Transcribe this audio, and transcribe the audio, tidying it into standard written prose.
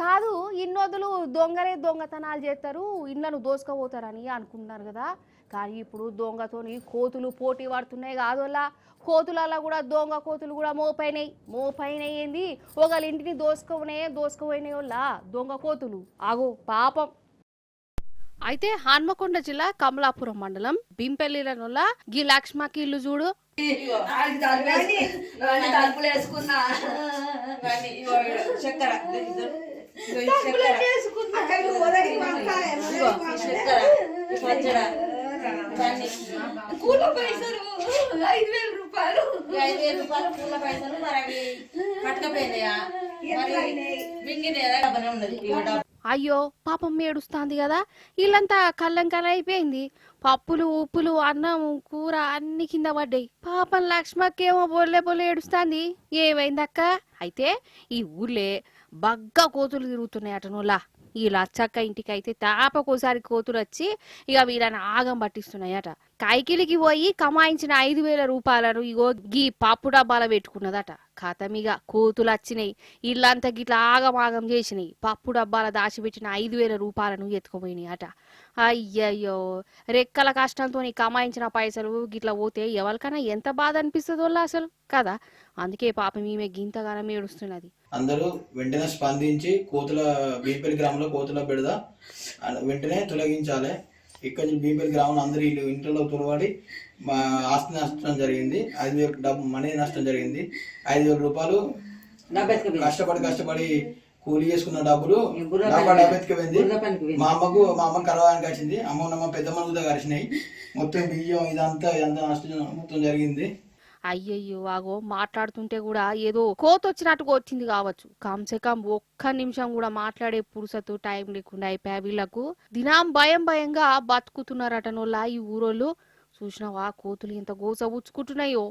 కాదు ఇన్నొద్దులు దొంగలే దొంగతనాలు చేస్తారు ఇండ్లను దోసుకపోతారని అనుకుంటున్నారు కదా. కానీ ఇప్పుడు దొంగతోని కోతులు పోటీ పడుతున్నాయి కాదోలా. కోతులలో కూడా దొంగ కోతులు కూడా మోపైనాయి ఏంది ఒకళ్ళ ఇంటిని దోసుకుపోయినాయోళ్ళ దొంగ కోతులు ఆగో పాపం. అయితే హన్మకొండ జిల్లా కమలాపురం మండలం బింపెల్లిలోల గీ లక్ష్మకి ఇల్లు చూడు. అయ్యో పాపం ఏడుస్తాంది కదా. ఇల్లంతా కళ్ళం అయిపోయింది. పప్పులు ఉప్పులు అన్నం కూర అన్ని కింద పడ్డాయి. పాపం లక్ష్మకేమో బొల్లే ఏడుస్తాంది. ఏమైందక్క? అయితే ఈ ఊర్లే బగ్గా కోతులు తిరుగుతున్నాయి అటనోలా. ఈ లచ్చక్క ఇంటికి అయితే తాపకోసారి కోతులు వచ్చి ఇక వీళ్ళని ఆగం పట్టిస్తున్నాయట. కైకిలికి పోయి కమాయించిన 5,000 రూపాయలను ఇగో గీ పప్పు డబ్బాల పెట్టుకున్నదట. ఖతమిగ కోతులు వచ్చినాయి, ఇల్లంతా గిట్లా ఆగం చేసినాయి. పప్పు డబ్బాల దాచిపెట్టిన 5,000 రూపాయలను ఎత్తుకుపోయినాయి అట. అయ్యయ్యో, రెక్కల కష్టంతో కమాయించిన పైసలు గిట్లా పోతే ఎవరికైనా ఎంత బాధ అనిపిస్తుందో అసలు కదా. అందుకే పాపం ఈమె గింతగానం ఏడుస్తున్నది. అందరూ వెంటనే స్పందించి బీపల్లి గ్రామంలో కోతుల బెడద వెంటనే తొలగించాలి. ఇక్కడ నుంచి బీపల్లి గ్రామంలో అందరూ ఇంట్లో తొలబడి ఆస్తి నష్టం జరిగింది. 5,000 డబ్బు మనీ నష్టం జరిగింది. 5,000 రూపాయలు కష్టపడి కూలి చేసుకున్న డబ్బులు డబ్బెత్తుకుపోయింది. మా అమ్మ కలవడానికి వచ్చింది. అమ్మ పెద్దమ్మ కూడా కలిసినాయి. మొత్తం బియ్యం ఇదంతా నష్టం మొత్తం జరిగింది. అయ్యయ్యో, ఆగో మాట్లాడుతుంటే కూడా ఏదో కోతొచ్చినట్టుగా వచ్చింది కావచ్చు. కమ్సే కమ్ ఒక్క నిమిషం కూడా మాట్లాడే పురుసతు టైం లేకుండా అయిపోయా వీళ్ళకు. దినం భయంగా బతుకుతున్నారటనోళ్ళ ఈ ఊరోళ్ళు. చూసినావా కోతులు ఎంత గోస ఉచ్చుకుంటున్నాయో.